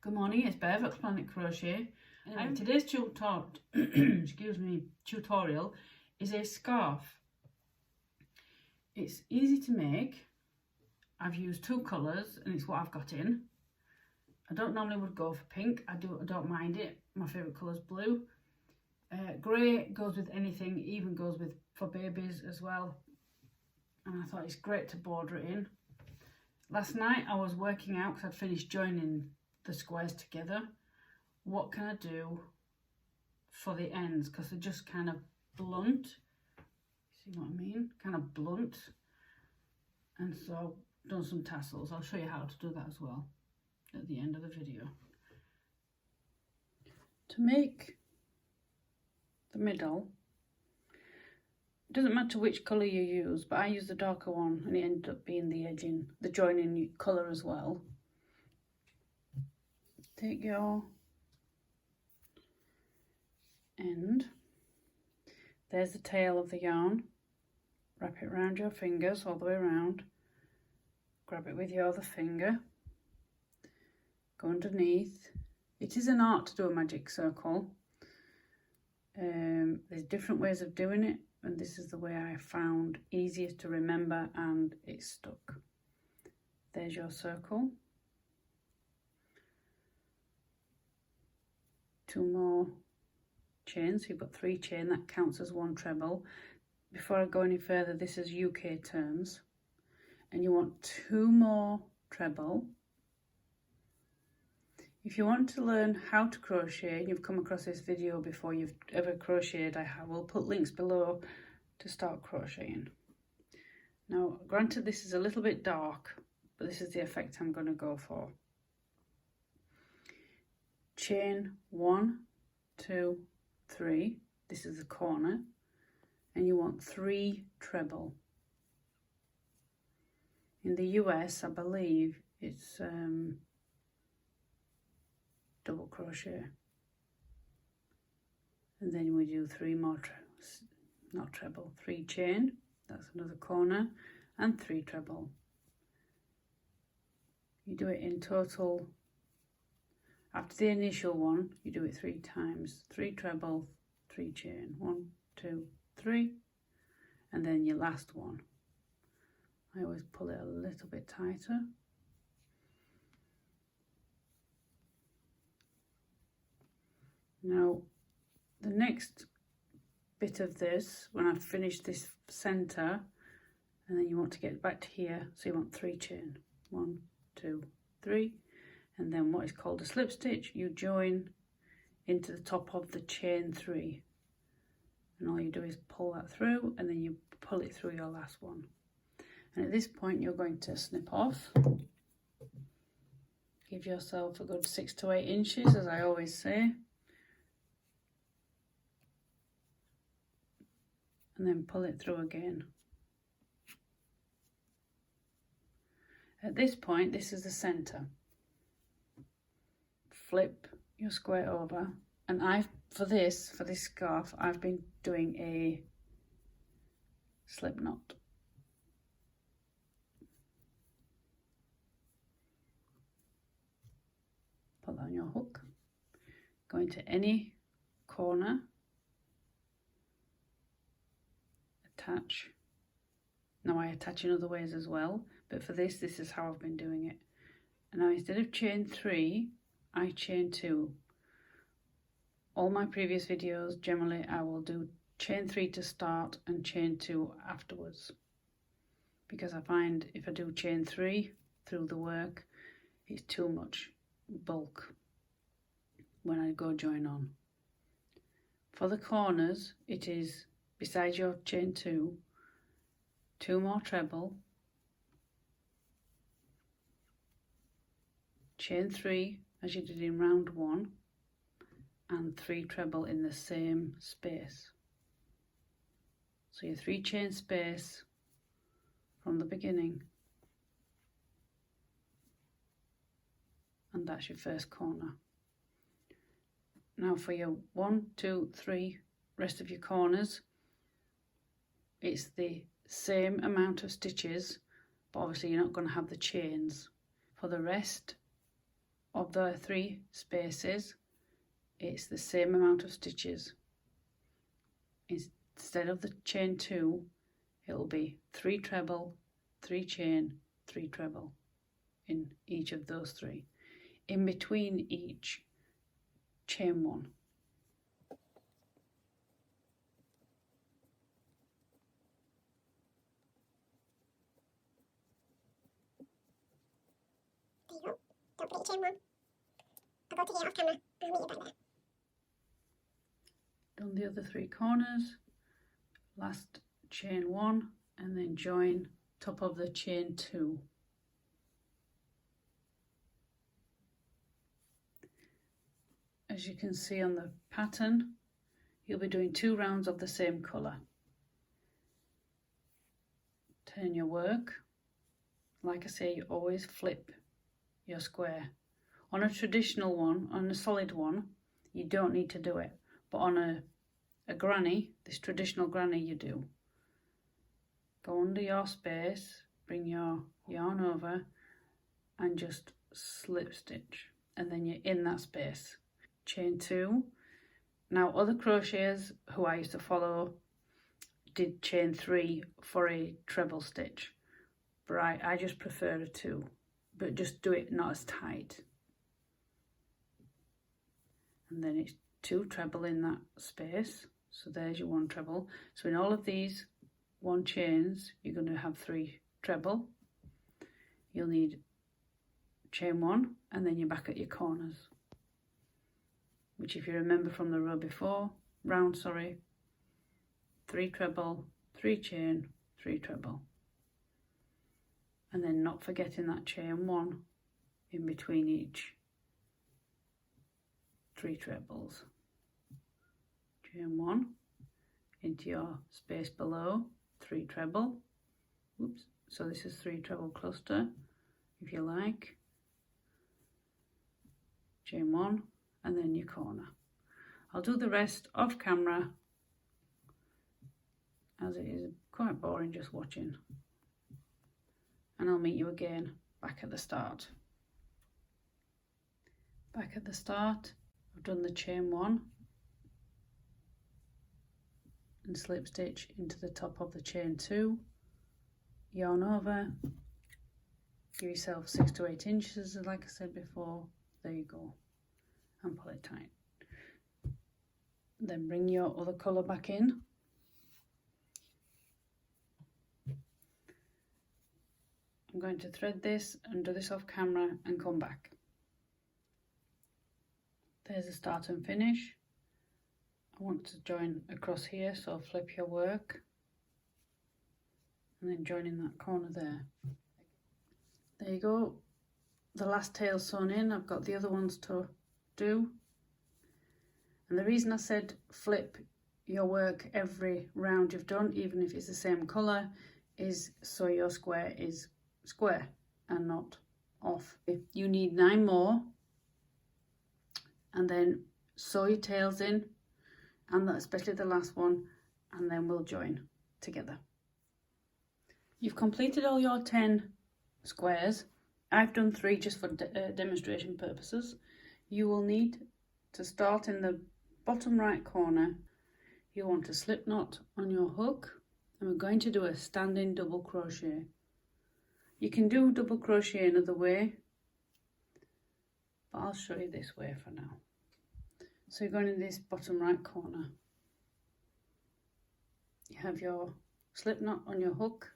Good morning, it's Bev at Planet Crochet. Anyway, today's tutorial is a scarf. It's easy to make. I've used two colours and it's what I've got in. I don't normally would go for pink. I don't mind it. My favourite colour is blue. Grey goes with anything, even goes with for babies as well. And I thought it's great to border it in. Last night I was working out because I'd finished joining the squares together. What can I do for the ends? Because they're just kind of blunt. See what I mean? Kind of blunt. And so I've done some tassels. I'll show you how to do that as well at the end of the video. To make the middle, it doesn't matter which colour you use, but I use the darker one and it ended up being the edging, the joining colour as well. Take your end, there's the tail of the yarn, wrap it around your fingers all the way around, grab it with your other finger, go underneath. It is an art to do a magic circle. There's different ways of doing it, and this is the way I found easiest to remember and it stuck. There's your circle. Two more chains, so you've got 3 chain, that counts as 1 treble. Before I go any further, this is UK terms, and you want 2 more treble. If you want to learn how to crochet and you've come across this video before you've ever crocheted, I will put links below to start crocheting. Now granted this is a little bit dark, but this is the effect I'm going to go for. Chain 1, 2, 3, this is the corner, and you want 3 treble. In the US I believe it's double crochet, and then we do 3 more not treble, 3 chain, that's another corner, and 3 treble. You do it in total. After the initial one, you do it 3 times, 3 treble, 3 chain, 1, 2, 3, and then your last one. I always pull it a little bit tighter. Now, the next bit of this, when I've finished this center, and then you want to get back to here, so you want 3 chain, 1, 2, 3. And then what is called a slip stitch, you join into the top of the chain 3, and all you do is pull that through, and then you pull it through your last one. And at this point you're going to snip off. Give yourself a good 6 to 8 inches, as I always say, and then pull it through again. At this point, this is the center. Flip your square over, and for this scarf I've been doing a slip knot. Put that on your hook, go into any corner, attach. Now I attach in other ways as well, but for this is how I've been doing it. And now instead of chain 3, I chain 2. All my previous videos, generally I will do chain 3 to start and chain 2 afterwards, because I find if I do chain 3 through the work, it's too much bulk when I go join on. For the corners, it is besides your chain 2, 2 more treble, chain 3 as you did in round 1, and 3 treble in the same space. So your 3 chain space from the beginning, and that's your first corner. Now for your 1, 2, 3 rest of your corners, it's the same amount of stitches, but obviously you're not going to have the chains. For the rest, of the 3 spaces, it's the same amount of stitches. Instead of the chain 2, it'll be 3 treble, 3 chain, 3 treble in each of those 3. In between each, chain 1. There you go. Don't forget your chain 1. I'll go to the off camera. I'll meet you back there. Done the other 3 corners, last chain 1, and then join top of the chain 2. As you can see on the pattern, you'll be doing 2 rounds of the same colour. Turn your work. Like I say, you always flip your square. On a traditional one, on a solid one, you don't need to do it. But on a granny, this traditional granny, you do. Go under your space, bring your yarn over and just slip stitch. And then you're in that space. Chain 2. Now other crocheters who I used to follow did chain 3 for a treble stitch. But I just prefer a 2. But just do it not as tight. And then it's 2 treble in that space. So there's your 1 treble. So in all of these 1 chains, you're going to have 3 treble. You'll need chain 1 and then you're back at your corners. Which if you remember from the row before, round, 3 treble, 3 chain, 3 treble. And then not forgetting that chain 1 in between each 3 trebles. Chain 1 into your space below, 3 treble. Oops, so this is 3 treble cluster, if you like. Chain 1 and then your corner. I'll do the rest off camera, as it is quite boring just watching. And I'll meet you again back at the start. Back at the start, I've done the chain 1 and slip stitch into the top of the chain 2, yarn over, give yourself 6 to 8 inches like I said before, there you go, and pull it tight. Then bring your other colour back in. I'm going to thread this and do this off camera and come back. There's a start and finish. I want to join across here, so flip your work and then join in that corner there. There you go. The last tail sewn in. I've got the other ones to do. And the reason I said flip your work every round you've done, even if it's the same colour, is so your square is square and not off. You need 9 more, and then sew your tails in, and especially the last one, and then we'll join together. You've completed all your 10 squares. I've done 3 just for demonstration purposes. You will need to start in the bottom right corner. You want a slip knot on your hook, and we're going to do a standing double crochet. You can do double crochet another way, but I'll show you this way for now. So you're going in this bottom right corner. You have your slip knot on your hook,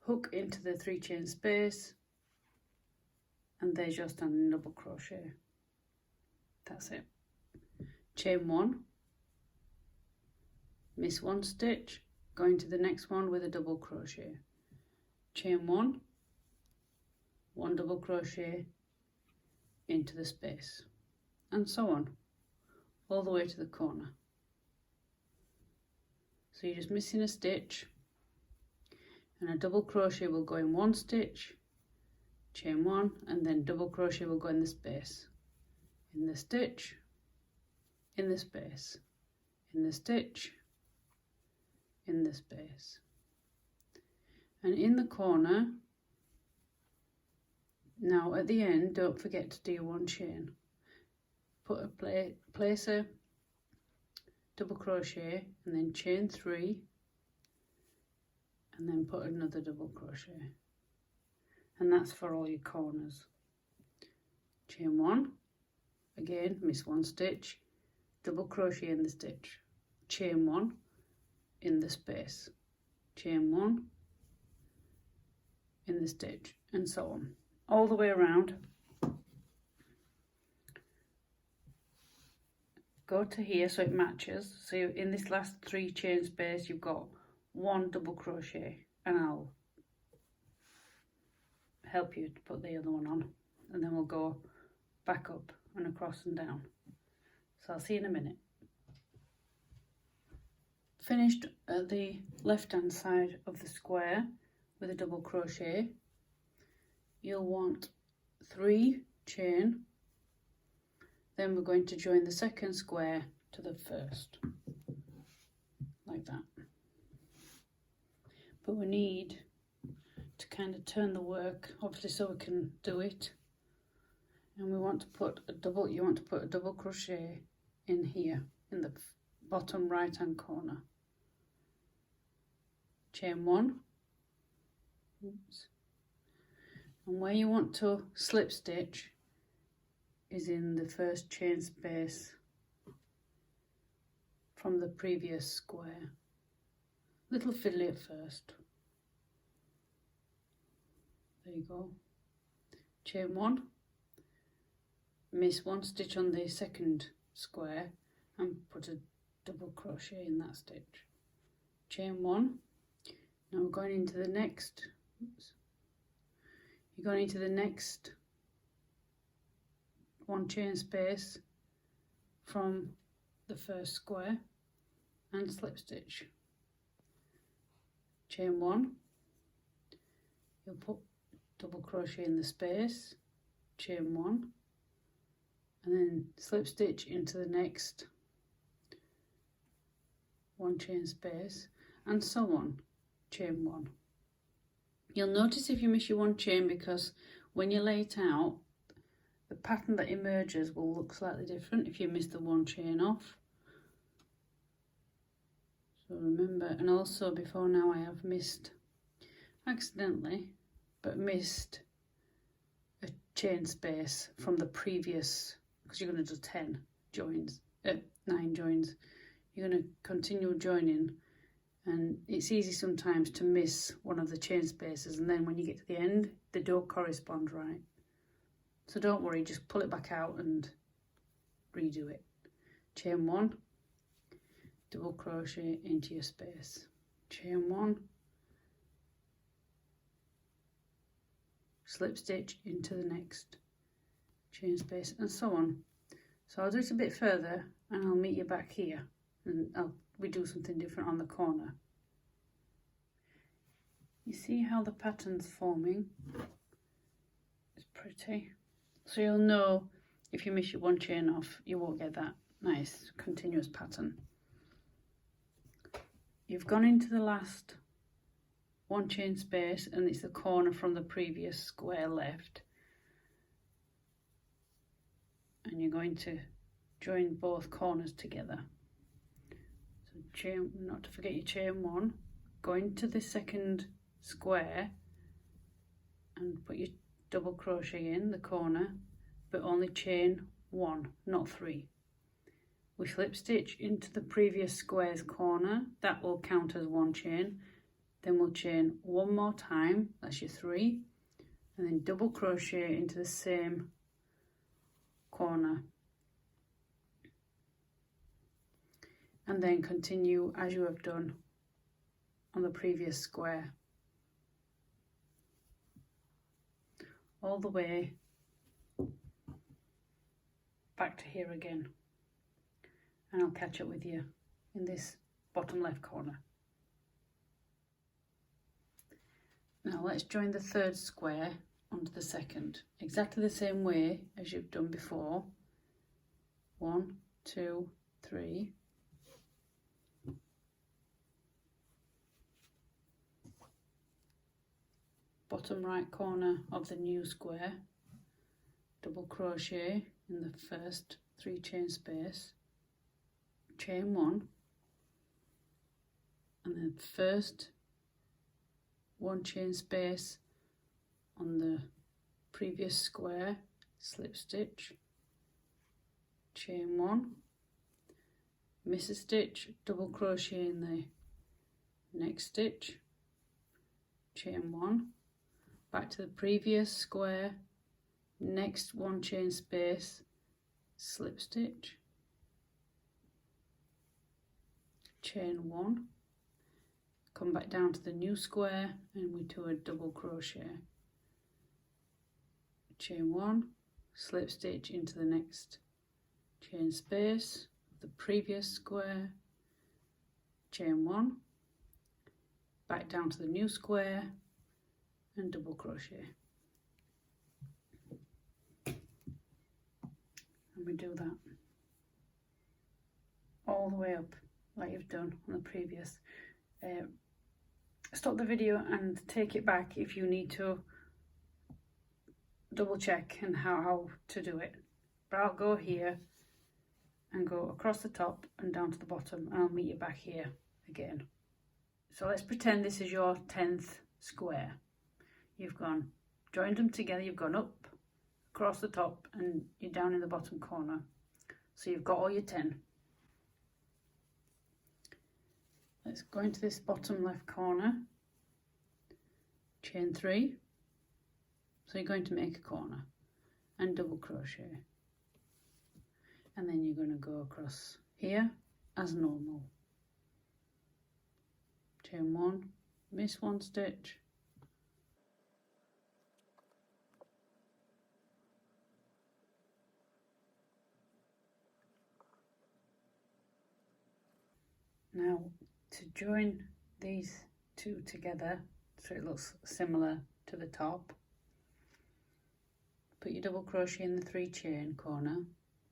hook into the 3 chain space, and there's your standing double crochet. That's it. Chain 1, miss 1 stitch, go into the next one with a double crochet. Chain 1, 1 double crochet into the space, and so on, all the way to the corner. So you're just missing a stitch, and a double crochet will go in 1 stitch, chain 1, and then double crochet will go in the space, in the stitch, in the space, in the stitch, in the space. And in the corner, Now at the end, don't forget to do your 1 chain. Put a place a double crochet and then chain 3 and then put another double crochet, and that's for all your corners. Chain 1, again miss 1 stitch, double crochet in the stitch, chain 1 in the space, chain 1 in the stitch, and so on all the way around. Go to here so it matches. So in this last 3 chain space you've got 1 double crochet, and I'll help you to put the other one on, and then we'll go back up and across and down. So I'll see you in a minute. Finished at the left hand side of the square with a double crochet, you'll want 3 chain, then we're going to join the second square to the first, like that. But we need to kind of turn the work, obviously, so we can do it. And we want to put a double, you want to put a double crochet in here, in the bottom right hand corner. Chain 1. Oops. And where you want to slip stitch is in the first chain space from the previous square. Little fiddly at first. There you go. Chain 1, miss 1 stitch on the second square and put a double crochet in that stitch. Chain 1. Now we're going into the next, oops, you're going into the next 1 chain space from the first square and slip stitch. Chain 1, you'll put double crochet in the space, chain 1, and then slip stitch into the next 1 chain space, and so on. Chain 1. You'll notice if you miss your 1 chain, because when you lay it out, the pattern that emerges will look slightly different if you miss the 1 chain off. So remember, and also before now I have missed, accidentally, but missed a chain space from the previous, because you're going to do 10 joins, 9 joins. You're going to continue joining, and it's easy sometimes to miss one of the chain spaces, and then when you get to the end they don't correspond right. So don't worry, just pull it back out and redo it. Chain 1, double crochet into your space, chain 1, slip stitch into the next chain space, and so on. So I'll do it a bit further and I'll meet you back here, and we do something different on the corner. You see how the pattern's forming? It's pretty. So you'll know if you miss your 1 chain off, you won't get that nice continuous pattern. You've gone into the last 1 chain space, and it's the corner from the previous square left, and you're going to join both corners together. So chain, not to forget your chain 1, go into the second square and put your double crochet in the corner, but only chain 1, not 3. We slip stitch into the previous square's corner, that will count as 1 chain. Then we'll chain 1 more time, that's your 3, and then double crochet into the same corner, and then continue as you have done on the previous square, all the way back to here again, and I'll catch up with you in this bottom left corner. Now let's join the third square onto the second, exactly the same way as you've done before. 1, 2, 3. bottom right corner of the new square, double crochet in the first 3 chain space, chain 1, and then first 1 chain space on the previous square, slip stitch, chain 1, miss a stitch, double crochet in the next stitch, chain 1, back to the previous square, next 1 chain space, slip stitch, chain 1, come back down to the new square and we do a double crochet, chain 1, slip stitch into the next chain space of the previous square, chain 1, back down to the new square and double crochet. And we do that all the way up like you've done on the previous. Stop the video and take it back if you need to double check and how to do it. But I'll go here and go across the top and down to the bottom, and I'll meet you back here again. So let's pretend this is your 10th square. You've joined them together, you've gone up, across the top, and you're down in the bottom corner. So you've got all your 10. Let's go into this bottom left corner, chain 3. So you're going to make a corner and double crochet. And then you're going to go across here as normal. Chain 1, miss 1 stitch, now to join these 2 together so it looks similar to the top, put your double crochet in the 3 chain corner,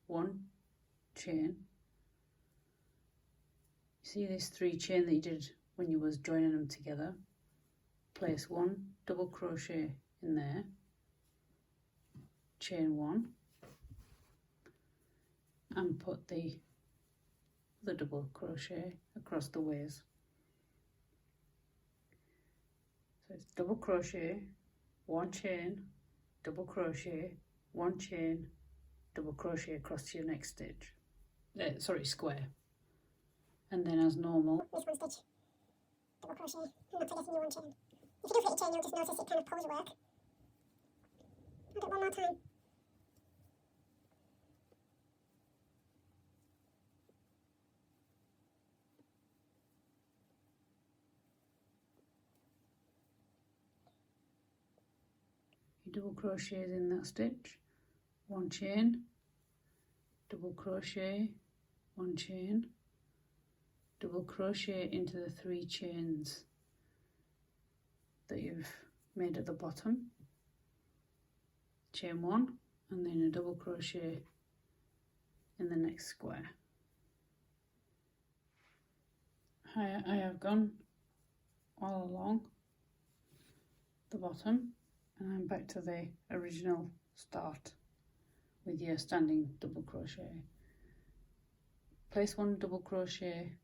1 chain, see this 3 chain that you did when you was joining them together, place 1 double crochet in there, chain 1, and put the double crochet across the ways. So it's double crochet, 1 chain, double crochet, 1 chain, double crochet across to your next stitch, square, and then as normal, miss 1 stitch, double crochet, and not forgetting your 1 chain. If you do forget your chain, you'll just notice it kind of pulls your work. I'll do it one more time. your double crochets in that stitch, 1 chain, double crochet, 1 chain, double crochet into the 3 chains that you've made at the bottom, chain 1, and then a double crochet in the next square. I have gone all along the bottom and I'm back to the original start with your standing double crochet. Place 1 double crochet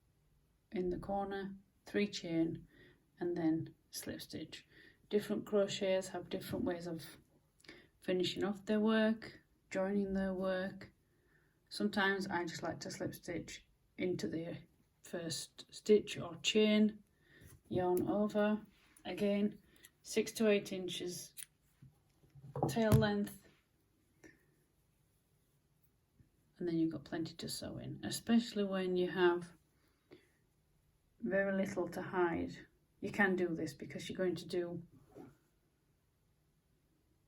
in the corner, 3 chain, and then slip stitch. Different crocheters have different ways of finishing off their work, joining their work. Sometimes I just like to slip stitch into the first stitch or chain, yarn over, again 6 to 8 inches tail length, and then you've got plenty to sew in, especially when you have very little to hide. You can do this because you're going to do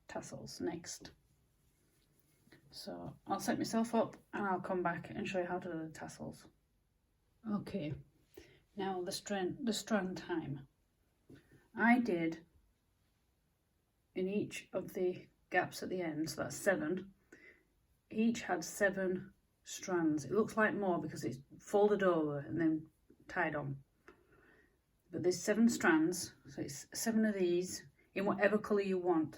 tassels next. So I'll set myself up and I'll come back and show you how to do the tassels. Okay, now the strand time. I did in each of the gaps at the end, so that's 7, each had 7 strands. It looks like more because it's folded over and then tied on, but there's 7 strands, so it's 7 of these in whatever colour you want.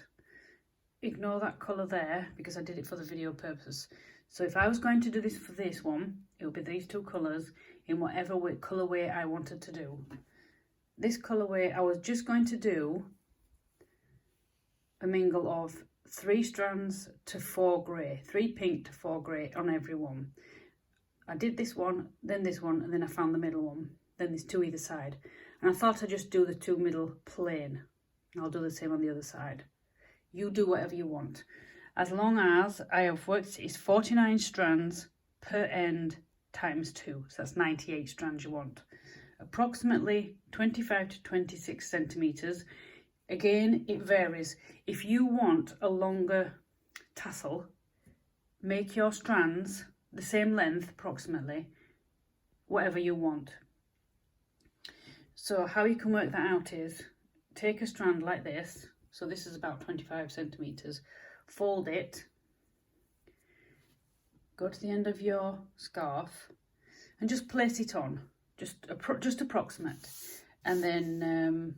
Ignore that colour there because I did it for the video purpose. So if I was going to do this for this one, it would be these two colours in whatever colourway I wanted to do. This colourway, I was just going to do a mingle of 3 strands to 4 grey, 3 pink to 4 grey on every one. I did this one, and then I found the middle one. Then there's 2 either side. And I thought I'd just do the 2 middle plain. I'll do the same on the other side. You do whatever you want. As long as I have worked, it's 49 strands per end times 2. So that's 98 strands you want. Approximately 25 to 26 centimetres. Again, it varies. If you want a longer tassel, make your strands the same length approximately, whatever you want. So how you can work that out is, take a strand like this, so this is about 25 centimetres, fold it, go to the end of your scarf and just place it on, just approximate, and then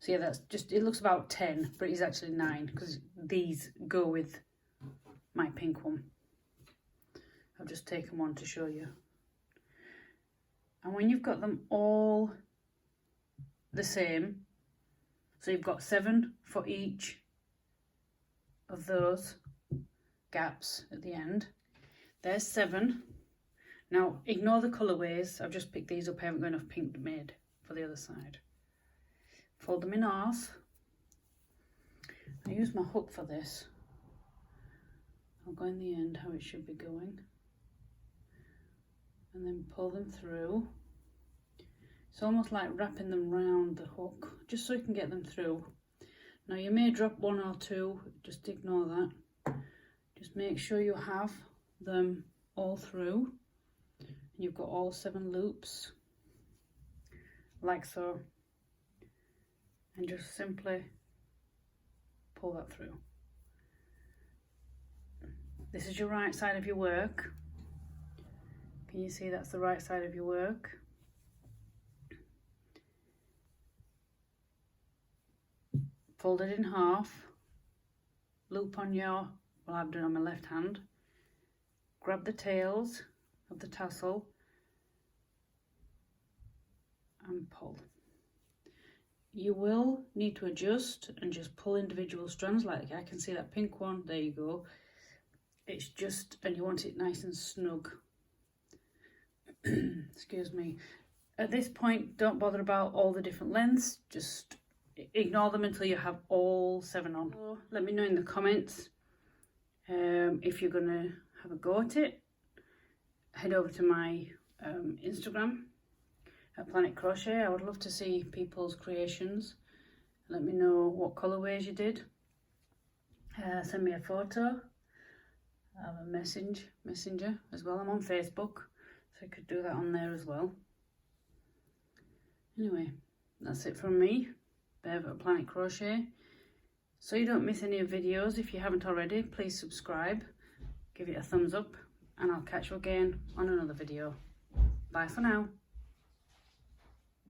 so yeah, that's just, it looks about 10, but it's actually 9 because these go with my pink one. I've just taken one to show you. And when you've got them all the same, so you've got 7 for each of those gaps at the end. There's 7. Now ignore the colourways. I've just picked these up. I haven't got enough pink made for the other side. Fold them in half. I use my hook for this. I'll go in the end how it should be going. And then pull them through. It's almost like wrapping them round the hook, just so you can get them through. Now you may drop 1 or 2, just ignore that. Just make sure you have them all through. You've got all 7 loops, like so. And just simply pull that through. This is your right side of your work. Can you see that's the right side of your work? Fold it in half, loop on your, well I've done on my left hand, grab the tails of the tassel and pull. You will need to adjust and just pull individual strands, like I can see that pink one, there you go. It's just, and you want it nice and snug. Excuse me. At this point, don't bother about all the different lengths, just ignore them until you have all 7 on. Let me know in the comments if you're going to have a go at it. Head over to my Instagram at Planet Crochet. I would love to see people's creations. Let me know what colourways you did. Send me a photo. I have a messenger as well. I'm on Facebook, so I could do that on there as well. Anyway, that's it from me, Bev at Planet Crochet. So you don't miss any of videos, if you haven't already, please subscribe, give it a thumbs up, and I'll catch you again on another video. Bye for now.